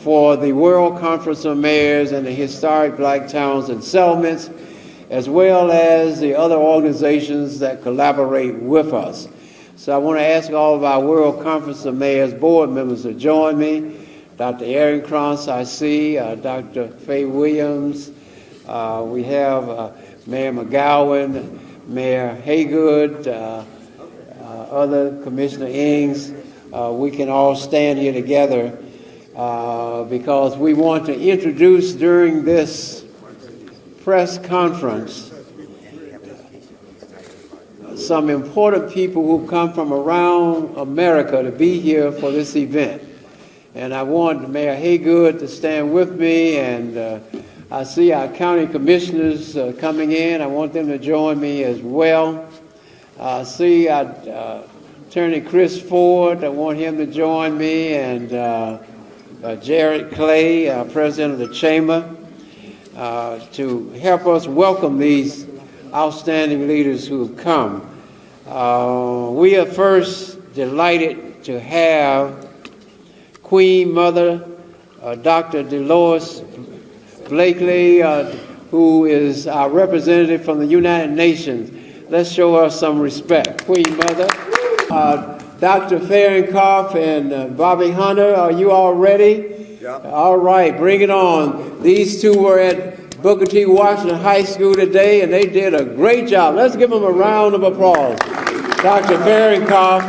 for the World Conference of Mayors and the Historic Black Towns and Settlements, as well as the other organizations that collaborate with us. So I want to ask all of our World Conference of Mayors board members to join me. Dr. Aaron Krantz, I see, Dr. Faye Williams, we have Mayor McGowan, Mayor Haygood, other Commissioner Ings. We can all stand here together because we want to introduce during this press conference some important people who come from around America to be here for this event. And I want Mayor Haygood to stand with me, and I see our county commissioners coming in. I want them to join me as well. I see Attorney Chris Ford. I want him to join me, and Jared Clay, President of the Chamber, to help us welcome these outstanding leaders who have come. We are first delighted to have Queen Mother Dr. Dolores Blakely, who is our representative from the United Nations. Let's show her some respect. Queen Mother. Dr. Fialkoff and Bobby Hunter, are you all ready? Yep. All right, bring it on. These two were at Booker T. Washington High School today, and they did a great job. Let's give them a round of applause. Dr. Fialkoff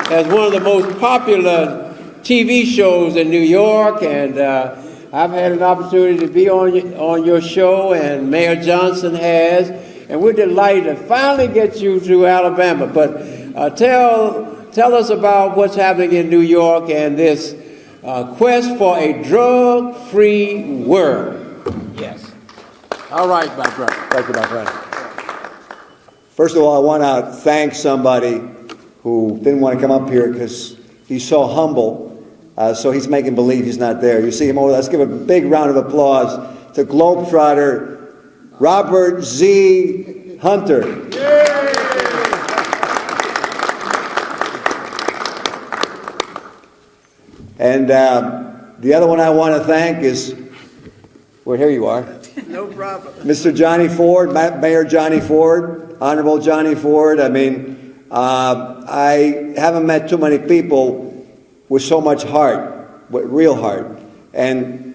has one of the most popular TV shows in New York, and I've had an opportunity to be on your show, and Mayor Johnson has, and we're delighted to finally get you to Alabama. But tell us about what's happening in New York and this quest for a drug-free world. Yes. All right, my brother. Thank you, my friend. First of all, I want to thank somebody who didn't want to come up here because he's so humble. So he's making believe he's not there. You see him over there. Let's give a big round of applause to Globetrotter Robert Z. Hunter. Yay! And the other one I want to thank is, well, here you are. No problem. Mr. Johnny Ford, Mayor Johnny Ford, Honorable Johnny Ford. I mean, I haven't met too many people with so much heart, with real heart. And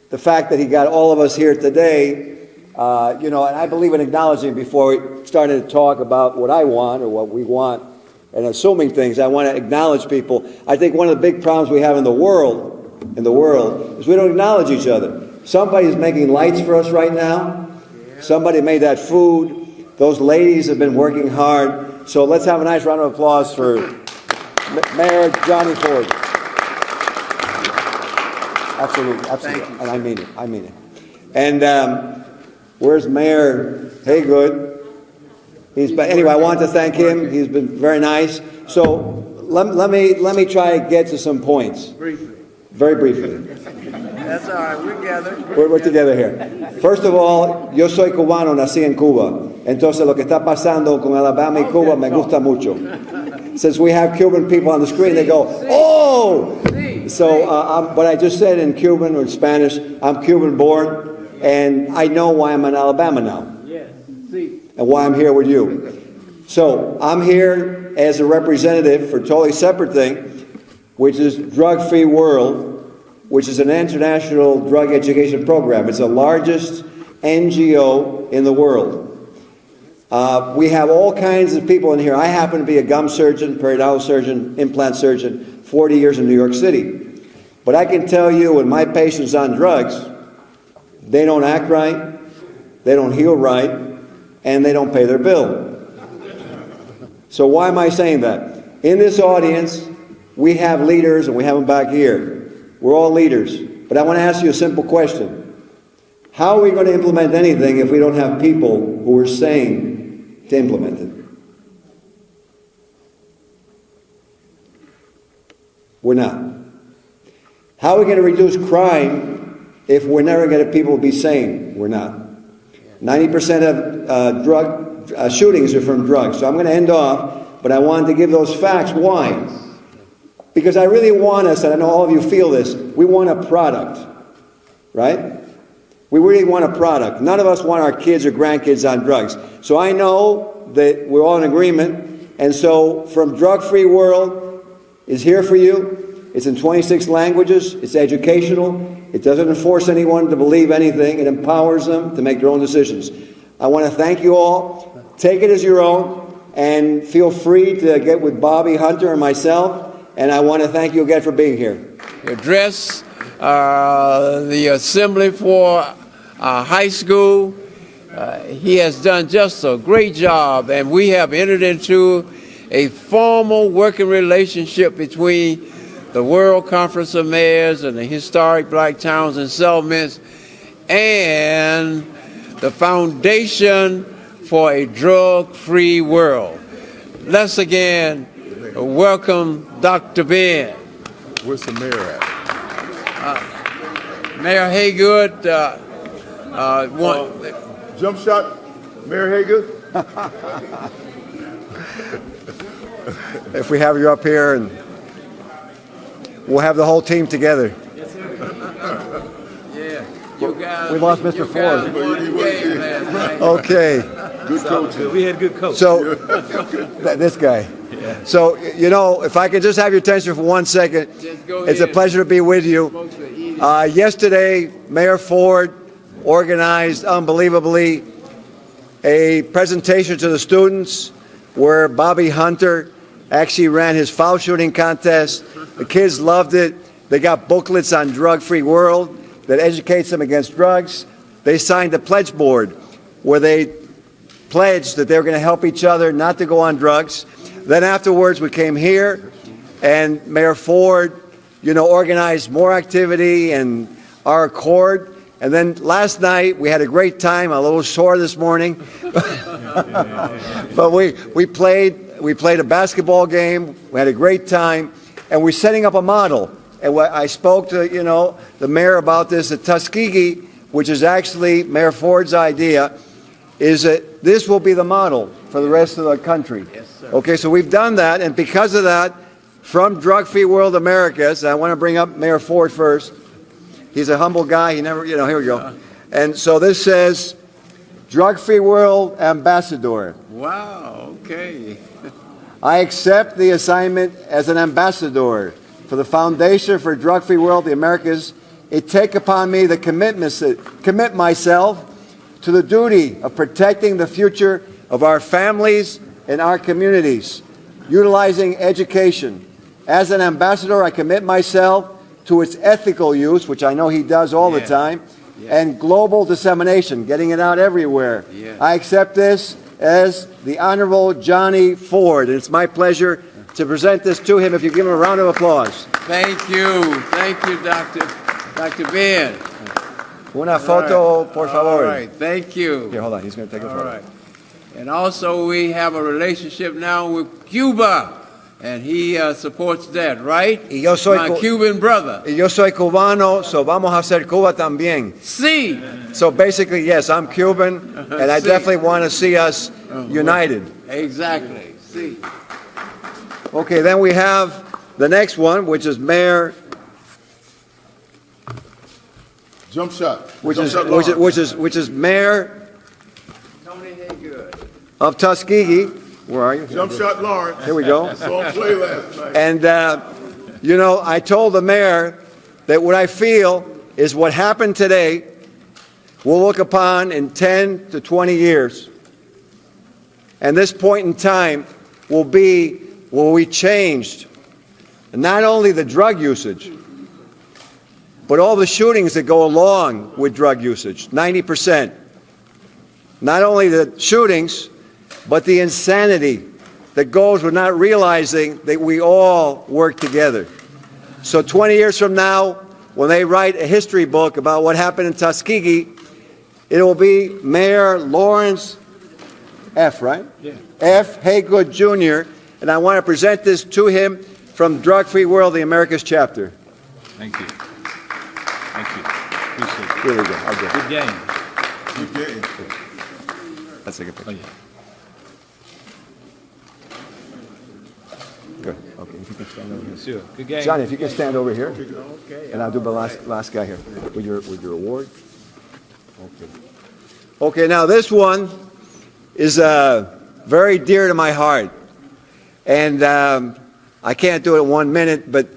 the fact that he got all of us here today, and I believe in acknowledging before we started to talk about what I want or what we want and assuming things, I want to acknowledge people. I think one of the big problems we have in the world is we don't acknowledge each other. Somebody's making lights for us right now. Somebody made that food. Those ladies have been working hard. So let's have a nice round of applause for Mayor Johnny Ford. Absolutely. Thank you. And I mean it. And where's Mayor Haygood? Anyway, I want to thank him. He's been very nice. So let me try to get to some points. Briefly. Very briefly. That's all right. We're together. We're together here. First of all, yo soy cubano, nací en Cuba. Entonces lo que está pasando con Alabama y Cuba me gusta mucho. Since we have Cuban people on the screen, they go, oh! So what I just said in Cuban or in Spanish, I'm Cuban born, and I know why I'm in Alabama now. Yes, see. And why I'm here with you. So I'm here as a representative for a totally separate thing, which is Drug-Free World, which is an international drug education program. It's the largest NGO in the world. We have all kinds of people in here. I happen to be a gum surgeon, periodontal surgeon, implant surgeon, 40 years in New York City. But I can tell you when my patients on drugs, they don't act right, they don't heal right, and they don't pay their bill. So why am I saying that? In this audience, we have leaders, and we have them back here. We're all leaders. But I want to ask you a simple question. How are we going to implement anything if we don't have people who are sane to implement it? We're not. How are we going to reduce crime if we're never going to people be sane? We're not. 90% of drug shootings are from drugs. So I'm going to end off, but I wanted to give those facts. Why? Because I really want us, and I know all of you feel this, we want a product, right? We really want a product. None of us want our kids or grandkids on drugs. So I know that we're all in agreement, and so from Drug Free World is here for you. It's in 26 languages. It's educational. It doesn't enforce anyone to believe anything. It empowers them to make their own decisions. I want to thank you all. Take it as your own, and feel free to get with Bobby Hunter and myself. And I want to thank you again for being here. Address the assembly for high school. He has done just a great job, and we have entered into a formal working relationship between the World Conference of Mayors and the Historic Black Towns and Settlements and the Foundation for a Drug-Free World. Let's again welcome Dr. Ben. Where's the mayor at? Mayor Haygood, Jump shot, Mayor Haygood? If we have you up here, and we'll have the whole team together. yeah, you guys. We lost Mr. you guys Ford. won the game last night. Okay. Good coach. We had good coach. So, this guy. So, you know, if I could just have your attention for 1 second, Just go it's a ahead. pleasure to be with you. Folks are eating. Yesterday, Mayor Ford organized, unbelievably, a presentation to the students where Bobby Hunter actually ran his foul shooting contest. The kids loved it. They got booklets on Drug Free World that educates them against drugs. They signed a pledge board where they pledged that they were going to help each other not to go on drugs. Then afterwards, we came here, and Mayor Ford, you know, organized more activity and our accord. And then last night, we had a great time. I'm a little sore this morning. But we played a basketball game. We had a great time. And we're setting up a model. And I spoke to, you know, the mayor about this at Tuskegee, which is actually Mayor Ford's idea, is that this will be the model for the rest of the country. Yes, sir. Okay, so we've done that. And because of that, from Drug Free World Americas, I want to bring up Mayor Ford first. He's a humble guy. He never, you know, here we go. And so this says, Drug Free World Ambassador. Wow, okay. I accept the assignment as an ambassador for the Foundation for Drug Free World, the Americas. It take upon me the commit myself to the duty of protecting the future of our families and our communities, utilizing education. As an ambassador, I commit myself to its ethical use, which I know he does all the time, and global dissemination, getting it out everywhere. Yeah. I accept this as the Honorable Johnny Ford, and it's my pleasure to present this to him. If you give him a round of applause. Thank you, Dr. Ben. Una foto, por favor. All right, thank you. Here, hold on. He's going to take a All photo. right. And also we have a relationship now with Cuba, and he supports that, right? Y yo soy My Cuban brother. Y yo soy cubano, so vamos a hacer Cuba también. Sí. So basically, yes, I'm Cuban, and I Sí. definitely want to see us united. Exactly. Sí. Okay, then we have the next one, which is Mayor, Jump shot. which Jump is shot which is, Lawrence. which is Mayor Tony Haygood. of Tuskegee. Where are you? Jump shot Lawrence. Here we go. Saw him play last night. And you know, I told the mayor that what I feel is what happened today we'll look upon in 10 to 20 years. And this point in time will be where we changed not only the drug usage, but all the shootings that go along with drug usage, 90%. Not only the shootings, but the insanity that goes with not realizing that we all work together. So 20 years from now, when they write a history book about what happened in Tuskegee, it will be Mayor Lawrence F., right? Yeah. F. Haygood Jr., and I want to present this to him from Drug Free World, the Americas chapter. Thank you. Thank you. Appreciate it. Here we go. I'll go. Good game. Good game. Let's take a picture. Oh, yeah. Good. Okay, if you can stand over here. Sure. Good game. Johnny, if you can stand over here, and I'll do the last guy here with your award. Okay. Okay, now this one is very dear to my heart, and I can't do it in 1 minute, but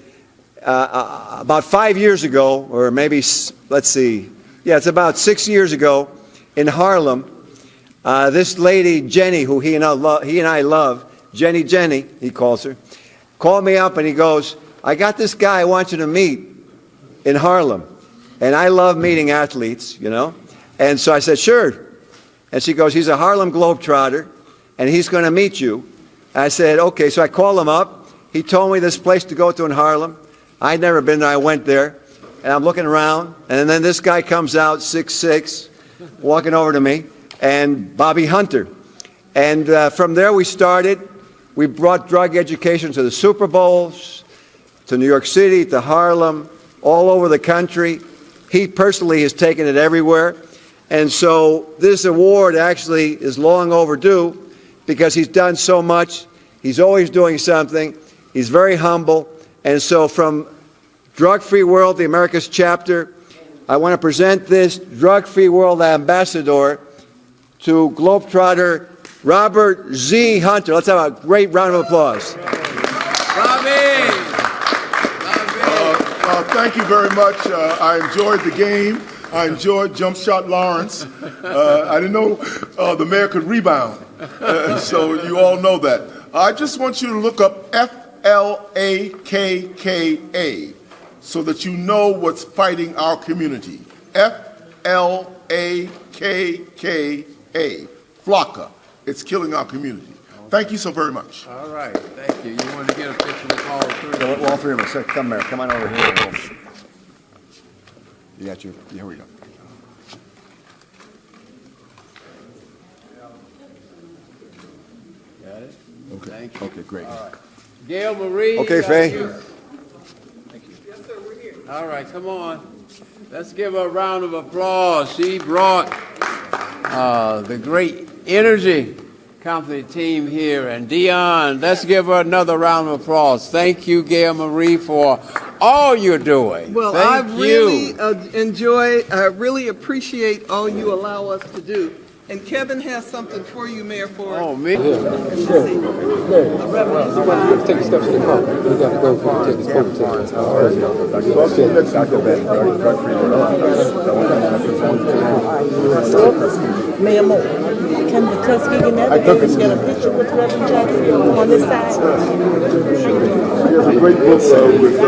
about 5 years ago, or maybe let's see, yeah, it's about 6 years ago, in Harlem, this lady Jenny, who he and I love, Jenny, he calls her, called me up and he goes, I got this guy I want you to meet in Harlem. And I love meeting athletes, you know. And so I said, sure. And she goes, he's a Harlem Globetrotter and he's going to meet you. And I said, okay. So I called him up. He told me this place to go to in Harlem. I'd never been there. I went there. And I'm looking around. And then this guy comes out, 6'6", walking over to me. And Bobby Hunter. And from there we started. We brought drug education to the Super Bowls, to New York City, to Harlem, all over the country. He personally has taken it everywhere. And so this award actually is long overdue because he's done so much. He's always doing something. He's very humble. And so from Drug-Free World, the America's chapter, I want to present this Drug-Free World ambassador to Globetrotter Robert Z. Hunter. Let's have a great round of applause. Robbie! Thank you very much. I enjoyed the game. I enjoyed Jump Shot Lawrence. I didn't know the mayor could rebound. So you all know that. I just want you to look up FLAKKA so that you know what's fighting our community. FLAKKA. Flocka. It's killing our community. Thank you so very much. All right, thank you. You want to get a picture with all three? So, all three of us. So, come, Mayor. Come on over here. You got you. Here we go. Got it? Okay. Thank you. Okay, great. All right. Gail Marie. Okay, Faye. Thank you. Yes, sir, we're here. All right, come on. Let's give her a round of applause. She brought the great energy company team here. And Dion, let's give her another round of applause. Thank you, Gail Marie, for all you're doing. Well, Thank I you. really really appreciate all you allow us to do. And Kevin has something for you, Mayor, for Oh, me. Take a step to the car. You got to go for it. Take a step to Mayor Moore, can the Tuskegee Navigators get a picture with Reverend Jackson on this side? He has a great book with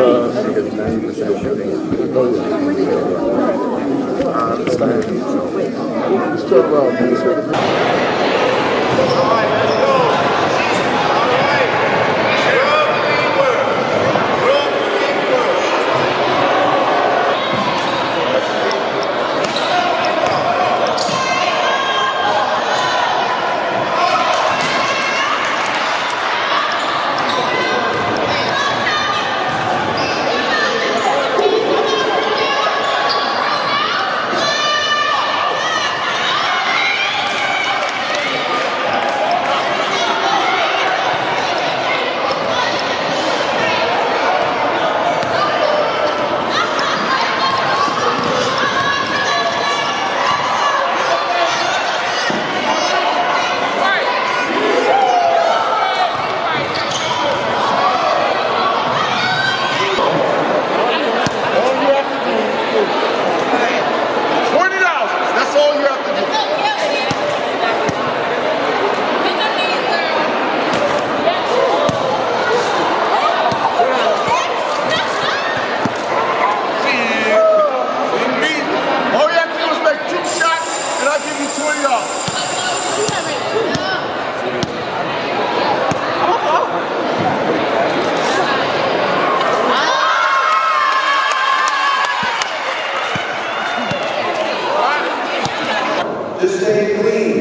Just stay clean.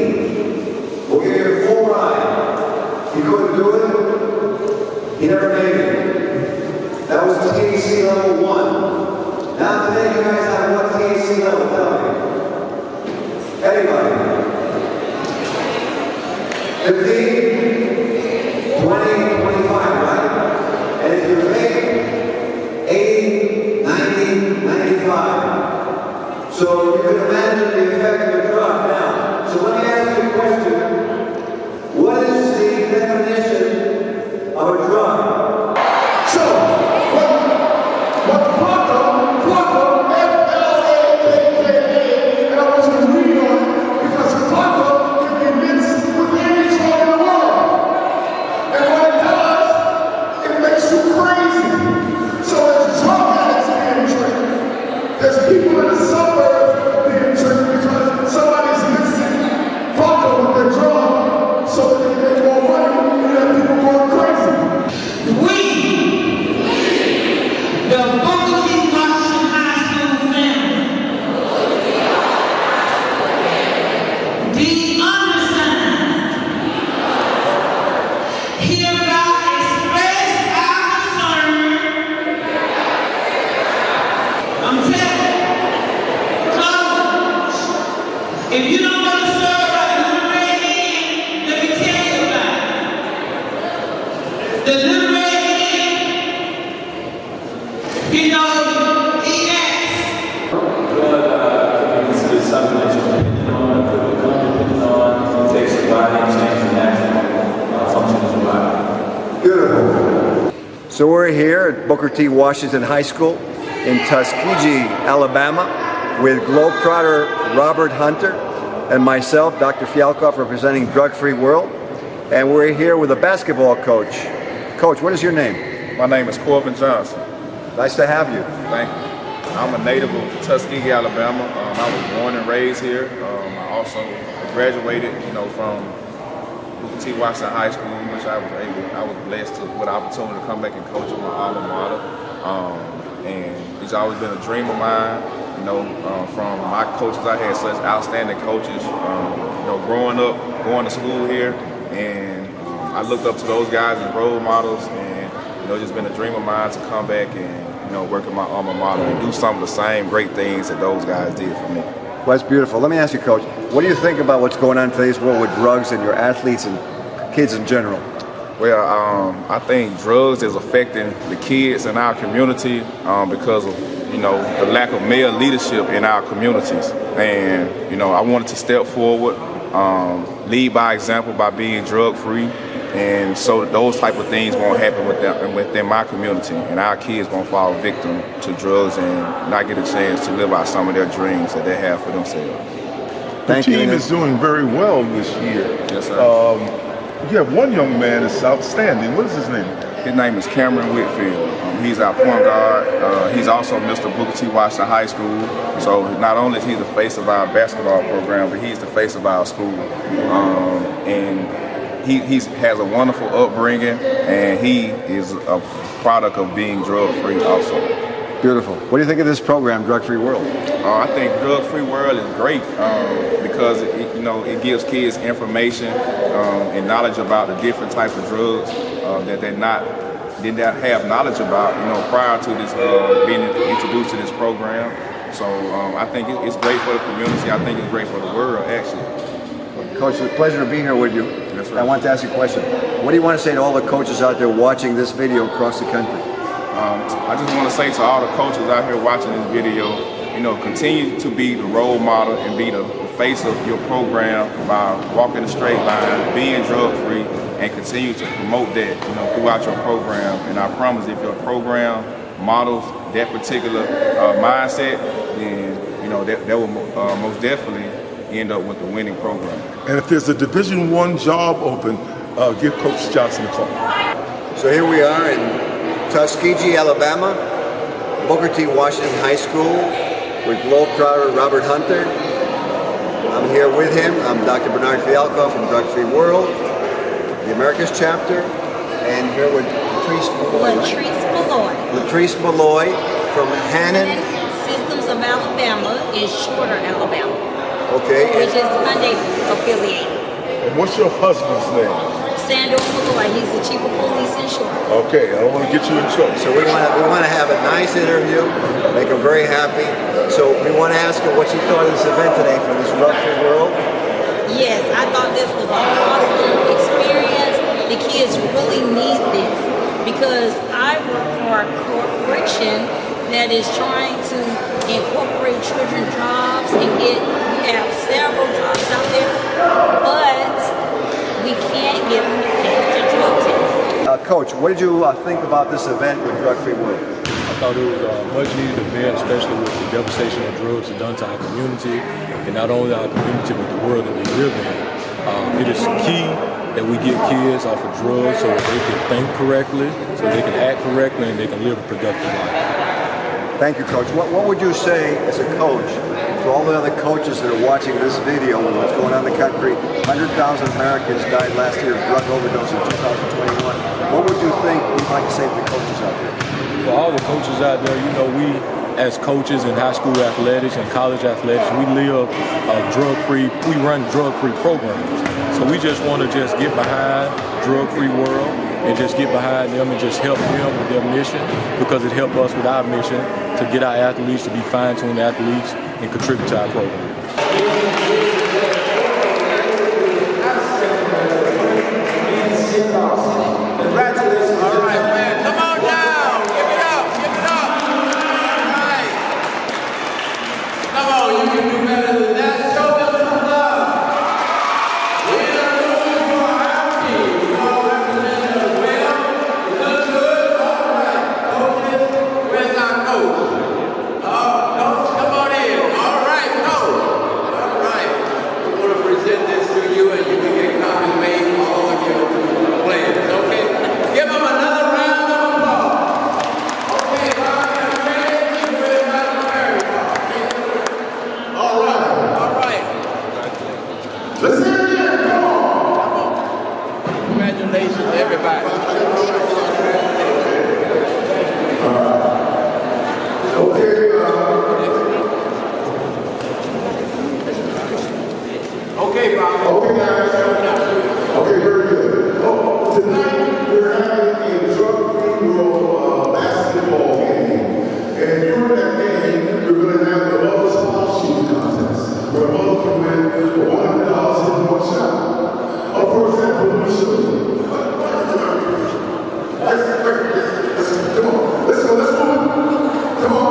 We'll give you a full ride. He couldn't do it. He never made it. That was THC level 1. Now today you guys have what THC level? Tell me. Anybody? 15? 20? 25, right? So you can imagine the effect of a drug. Now, so let me ask you a question. What is the definition of a drug? So, what Flocka, F-L-A-K-K-A, and I want you to read on it, because Flocka can be mixed with any drug in the world. And what it does, it makes you crazy. So there's drug addicts being tricked. There's people in the suburbs being tricked because somebody's mixing Flocka with their drug so that they can make more money and have people going crazy. We, the Booker T. Washington High School family, the undersigned, hereby express our concern. I'm telling you, college, if you don't know the story about the little red hen, let me tell you about it. The little red hen, he acts. It's something that you can depend on, it takes a body and change the natural function of the body. Beautiful. So we're here at Booker T. Washington High School in Tuskegee, Alabama, with Globetrotter Robert Hunter and myself, Dr. Fialkoff, representing Drug Free World. And we're here with a basketball coach. Coach, what is your name? My name is Corbin Johnson. Nice to have you. Thank you. I'm a native of Tuskegee, Alabama. I was born and raised here. I also graduated, from Booker T. Washington High School, which I was blessed with the opportunity to come back and coach at my alma mater. And it's always been a dream of mine. From my coaches, I had such outstanding coaches. Growing up, going to school here, and I looked up to those guys as role models, and it's just been a dream of mine to come back and work at my alma mater and do some of the same great things that those guys did for me. Well, that's beautiful. Let me ask you, Coach, what do you think about what's going on in today's world with drugs and your athletes and kids in general? Well, I think drugs is affecting the kids in our community because of the lack of male leadership in our communities, and I wanted to step forward, lead by example by being drug free, and so that those type of things won't happen within my community, and our kids won't fall victim to drugs and not get a chance to live out some of their dreams that they have for themselves. The team is doing very well this year. Yes, sir. You have one young man that's outstanding. What is his name? His name is Cameron Whitfield. He's our point guard. He's also Mr. Booker T. Washington High School. So not only is he the face of our basketball program, but he's the face of our school. And he has a wonderful upbringing, and he is a product of being drug-free also. Beautiful. What do you think of this program, Drug Free World? I think Drug Free World is great because it gives kids information and knowledge about the different types of drugs that did not have knowledge about prior to this being introduced to this program. So I think it's great for the community. I think it's great for the world, actually. Coach, it's a pleasure to be here with you. Yes, sir. I want to ask you a question. What do you want to say to all the coaches out there watching this video across the country? I just want to say to all the coaches out here watching this video, continue to be the role model and be the face of your program by walking a straight line, being drug-free, and continue to promote that, throughout your program. And I promise, if your program models that particular mindset, then that will most definitely end up with a winning program. And if there's a Division I job open, give Coach Johnson a call. So here we are in Tuskegee, Alabama, Booker T. Washington High School with Globetrotter Robert Hunter. I'm here with him. I'm Dr. Bernard Fialkoff from Drug Free World, the Americas chapter, and here with Latrice Malloy. Latrice Malloy from Hannon Systems of Alabama is Shorter, Alabama. Okay. Which is Hyundai affiliated. And what's your husband's name? Sandor Malloy, he's the chief of police in Shorter. Okay, I don't want to get you in trouble. So we want to have a nice interview, make him very happy. So we want to ask her what she thought of this event today for this Drug Free World. Yes, I thought this was an awesome experience. The kids really need this because I work for a corporation that is trying to incorporate children's jobs and we have several jobs out there, but we can't get them to pay for drug tests. Coach, what did you think about this event with Drug Free World? I thought it was a much needed event, especially with the devastation that drugs have done to our community, and not only our community, but the world that we live in. It is key that we get kids off of drugs so that they can think correctly, so they can act correctly, and they can live a productive life. Thank you, Coach. What would you say as a coach to all the other coaches that are watching this video and what's going on in the country? 100,000 Americans died last year of drug overdose in 2021. What would you think you'd like to say to the coaches out there? For all the coaches out there, you know, we as coaches in high school athletics and college athletics, we live drug-free, we run drug-free programs. So we just want to just get behind drug-free world and just get behind them and just help them with their mission, because it helps us with our mission to get our athletes to be fine-tuned athletes and contribute to our program. Congratulations. All right, man. Come on down. Give it up. Give it up. All right. Come on, you can do better than that. Show them some love. We are looking for our team. You all represented as well. You look good. All right. Coaches, where's our coach? Coach, come on in. All right, coach. All right. We want to present this to you, and you can get copies made for all of your players. Okay? Give them another round of applause. Okay, Ryan, thank you very much, America. All right, all right. Let's hear it again. Come on. Come on. Congratulations, everybody. Okay, Bob. Okay, guys. Okay, very good. Oh, tonight we're having a drug-free world basketball game. And during that game, we're going to have the Love Spot Shooting Contest, where both can win $100 in one shot. For example, we shoot. Come on. Let's go. Come on.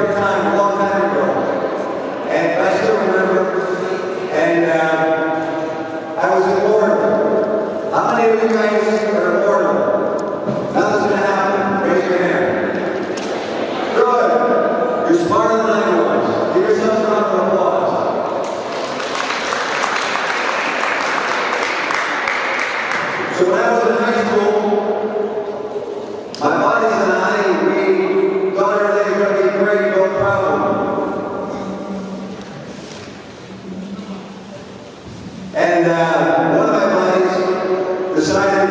Time, a long time ago. And I still remember many of you guys are immortal? Nothing's gonna happen. Raise your hand. Good. You're smarter than I was. Give yourself a round of applause. So when I was in high school, my buddies and I, we thought everything was going to be great, no problem. And one of my buddies decided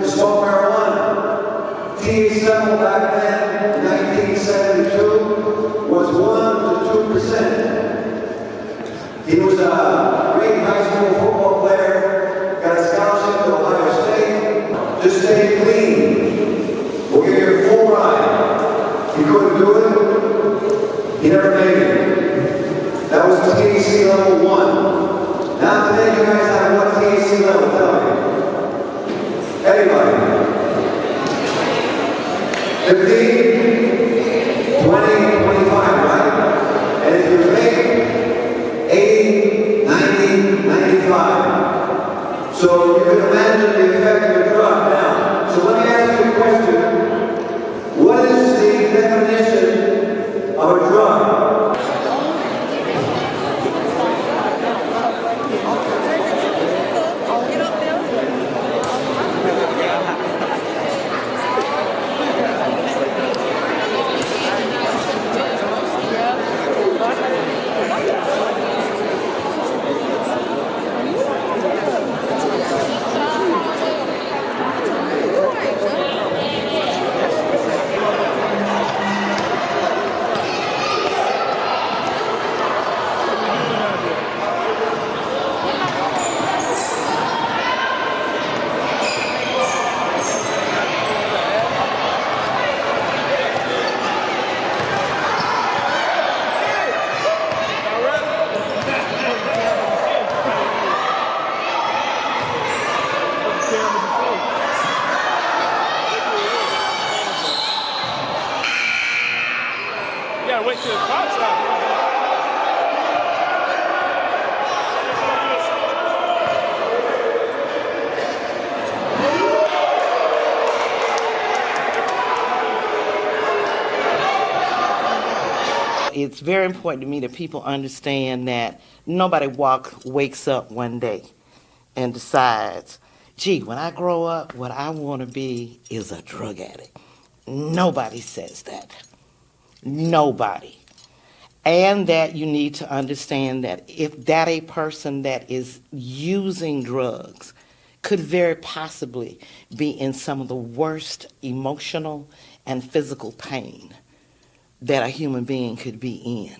to smoke marijuana. THC back then, in 1972, was 1 to 2%. He was a great high school football player, got a scholarship to Ohio State, just stayed clean. We'll give you a full ride. He couldn't do it, he never made it. That was THC level 1. Now today you guys have what THC level, tell me. Anybody? 15, 20, 25, right? And if you make 80, 90, 95. So you can imagine the effect of the drug now. So let me ask you a question. What is the definition of a drug? Wait till the clock stops. It's very important to me that people understand that nobody wakes up one day and decides, gee, when I grow up, what I want to be is a drug addict. Nobody says that. Nobody. And that you need to understand that if that a person that is using drugs could very possibly be in some of the worst emotional and physical pain that a human being could be in.